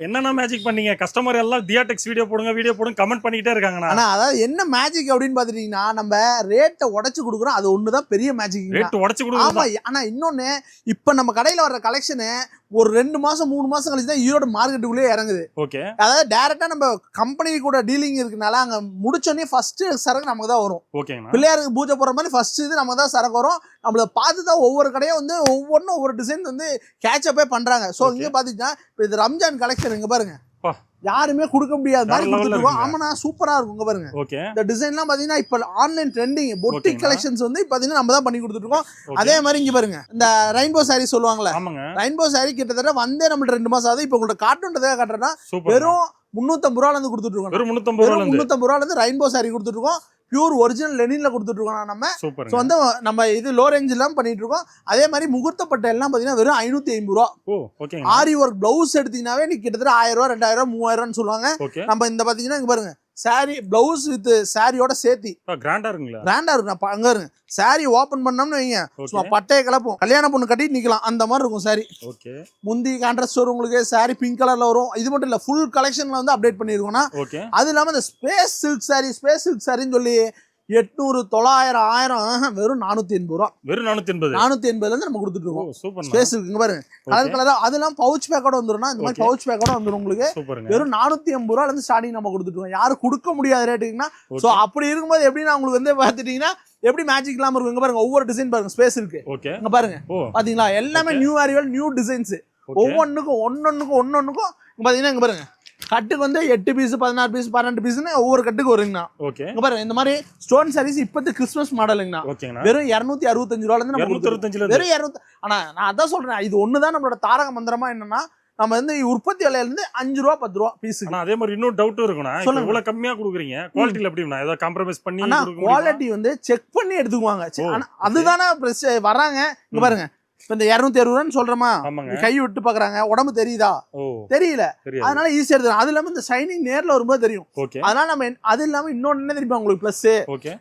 என்னன்னா மேஜிக் பண்ணீங்க? கஸ்டமர் எல்லாம் தியாடெக்ஸ் வீடியோ போடுங்க கமெண்ட் பண்ணிட்டே இருக்காங்கண்ணா. ஆனா அதாவது என்ன மேஜிக் அப்படின்னு பாத்துட்டீங்கன்னா, நம்ம ரேட்டை உடைச்சு கொடுக்குறோம். அது ஒண்ணுதான் பெரிய மேஜிக். ரேட் உடைச்சு கொடுக்குறோம். ஆமா. ஆனா இன்னொன்னு, இப்ப நம்ம கடையில வர்ற கலெக்ஷனு ஒரு 2 மாசம் 3 மாசம் கழிச்சு தான் ஈரோடு மார்க்கெட்டுக்குள்ளே இறங்குது. ஓகே. அதாவது டைரக்டா நம்ம கம்பெனி கூட டீலிங் இருக்கனால அங்க முடிச்சோடனே ஃபர்ஸ்ட் சரக்கு நமக்கு தான் வரும். ஓகேங்க. பிள்ளையாருக்கு பூஜை போற மாதிரி ஃபர்ஸ்ட் இது நமக்கு தான் சரக்கு வரும். நம்மள பார்த்து தான் ஒவ்வொரு கடையும் வந்து ஒவ்வொன்றும் ஒவ்வொரு டிசைன் வந்து கேட்சப்பே பண்றாங்க. ஸோ இங்க பாத்தீங்கன்னா இப்போ இது ரம்ஜான் கலெக்ஷன் இங்க பாருங்க, யாருமே கொடுக்க முடியாத மாதிரி கொடுத்துருக்கோம். ஆமாண்ணா, சூப்பரா இருக்கும். இங்க பாருங்க, இந்த டிசைன்லாம் பாத்தீங்கன்னா இப்ப ஆன்லைன் ட்ரெண்டிங் பொட்டிக் கலெக்ஷன்ஸ் வந்து பாத்தீங்கன்னா நம்ம தான் பண்ணி கொடுத்துட்டு இருக்கோம். அதே மாதிரி இங்க பாருங்க, இந்த ரெயின்போ சாரி சொல்லுவாங்கல்ல, ரெயின்போ சாரி கிட்டத்தட்ட வந்தே நம்மளுக்கு 2 மாசம் ஆகுது. இப்போ உங்கள்ட்ட காட்டுன்றதே காட்டுறேன்னா வெறும் 350 ரூபால இருந்து கொடுத்துட்டு இருக்கோம். வெறும் 350 ரூபால இருந்து ரெயின்போ சாரி கொடுத்துட்டு இருக்கோம். பியூர் ஒரிஜினல் லெனின்ல கொடுத்துட்டு இருக்கோம் நம்ம. ஸோ வந்து நம்ம இது லோ ரேஞ்ச் எல்லாம் பண்ணிட்டு இருக்கோம். அதே மாதிரி முகூர்த்தப்பட்ட எல்லாம் பாத்தீங்கன்னா வெறும் 550 ரூபா. ஆரி ஒர்க் பிளவுஸ் எடுத்தீங்கன்னாவே நீ கிட்டத்தட்ட 1000 ரூபா 2000 ரூபா 3000 சொல்லுவாங்க. நம்ம இந்த பாத்தீங்கன்னா இங்க பாருங்க, சாரி பிளவுஸ் வித் சாரியோட சேர்த்தி கிராண்டா இருக்கும். அங்க இருங்க, சாரி ஓபன் பண்ணோம்னு வைங்க, சும்மா பட்டையை கிளப்போம். கல்யாண பொண்ணு கட்டிட்டு நிக்கலாம் அந்த மாதிரி இருக்கும் சாரி. முந்தி கான்ட்ராஸ்ட் வரும் உங்களுக்கு. சாரி பிங்க் கலர்ல வரும். இது மட்டும் இல்ல, ஃபுல் கலெக்ஷன்ல வந்து அப்டேட் பண்ணிருக்கோம்னா. அது இல்லாம இந்த ஸ்பேஸ் சில்க் சாரின்னு சொல்லி 800 900 1000 வெறும் 480 ரூபா. வெறும் 480 இருந்து நம்ம கொடுத்துட்டு இருக்கோம். ஸ்பேஸ் இருக்கு பாருங்க, கலர் கலரா. அதெல்லாம் பவுச் பேக்கோட வந்துரும்னா, இந்த மாதிரி பவுச் பேக்கோட வந்துரும் உங்களுக்கு. வெறும் 480 ரூபால இருந்து ஸ்டார்டிங் நம்ம கொடுத்துட்டு இருக்கோம். யாரும் கொடுக்க முடியாத ரேட்டுக்குன்னா. சோ அப்படி இருக்கும்போது எப்படின்னா உங்களுக்கு வந்து பாத்துட்டீங்கன்னா எப்படி மேஜிக் இல்லாம இருக்கும். இங்க பாருங்க, ஒவ்வொரு டிசைன் பாருங்க, ஸ்பேஸ் இருக்கு. இங்க பாருங்க, பாத்தீங்களா, எல்லாமே நியூ அரைவல் நியூ டிசைன்ஸ். ஒவ்வொன்றுக்கும் பாத்தீங்கன்னா இங்க பாருங்க, கட்டுக்கு வந்து 8 பீஸ் 16 பீஸ் 12 பீஸ்னு ஒவ்வொரு கட்டுக்கு வருங்கண்ணா. இங்க பாருங்க, இந்த மாதிரி ஸ்டோன் சாரீஸ் இப்போது கிறிஸ்மஸ் மாடலுங்கண்ணா. வெறும் 265 ரூபால இருந்து நம்ம வெறும் 200. ஆனா நான் அதான் சொல்றேன், இது ஒண்ணுதான் நம்மளோட தாரக மந்திரமா. என்னன்னா நம்ம வந்து உற்பத்தி விலையில இருந்து 5 ரூபா 10 ரூபா பீஸ். அதே மாதிரி இன்னொரு டவுட் இருக்குண்ணா, இவ்வளவு கம்மியா கொடுக்குறீங்க, குவாலிட்டில எப்படின்னா ஏதாவது காம்ப்ரமைஸ் பண்ணி குவாலிட்டி வந்து செக் பண்ணி எடுத்துக்குவாங்க. அதுதானே வராங்க. இங்க பாருங்க, இப்ப இந்த 260 ரூபான்னு சொல்றோமா, கை விட்டு பாக்குறாங்க, உடம்பு தெரியுதா தெரியல, அதனால ஈஸியா எடுத்து. அது இல்லாம இந்த ஷைனிங் நேர்ல வரும்போது தெரியும். அதனால நம்ம அது இல்லாம இன்னொன்னு என்ன தெரியுமா உங்களுக்கு பிளஸ்,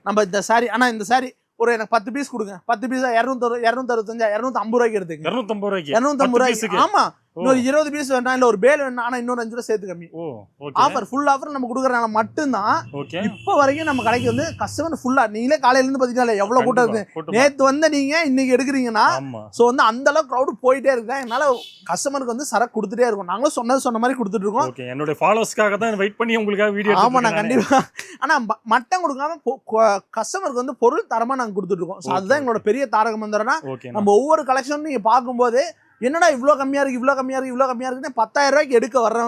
நம்ம இந்த சாரி, ஆனா இந்த சாரி ஒரு எனக்கு 10 பீஸ் கொடுங்க, 10 பீஸ் 265 250 ரூபாய்க்கு எடுத்துங்க. 250 ரூபாய்க்கு. ஆமா, இன்னொரு 20 பீஸ் வேண்டாம், இல்ல ஒரு பேல் வேணும், ஆனா இன்னொரு 5 ரூபா சேர்த்து கம்மி. ஆஃபர், ஃபுல் ஆஃபர் நம்ம கொடுக்கறனால மட்டும்தான் இப்ப வரைக்கும் நம்ம கடைக்கு வந்து கஸ்டமர் ஃபுல்லா. நீங்களே காலையில இருந்து பாத்தீங்கன்னா எவ்வளவு கூட்டம் இருக்கு. நேத்து வந்து நீங்க இன்னைக்கு எடுக்கிறீங்கன்னா, சோ வந்து அந்த அளவுக்கு கிரௌட் போயிட்டே இருக்கு. என்னால கஸ்டமருக்கு வந்து சரக்கு கொடுத்துட்டே இருக்கும். நாங்களும் சொன்ன மாதிரி கொடுத்துட்டு இருக்கோம். என்னோட ஃபாலோவர்ஸ்க்காக தான் வெயிட் பண்ணி உங்களுக்காக வீடியோ. ஆமா, நான் கண்டிப்பா. ஆனா மட்டம் கொடுக்காம கஸ்டமருக்கு வந்து பொருள் தரமா நாங்க கொடுத்துட்டு இருக்கோம். அதுதான் எங்களோட பெரிய தாரக மந்திரம்னா. நம்ம ஒவ்வொரு கலெக்ஷனும் நீங்க பார்க்கும்போது என்னடா இவ்வளவு கம்மியா இருக்கு 10,000 ரூபாய்க்கு எடுக்க வர்றவங்க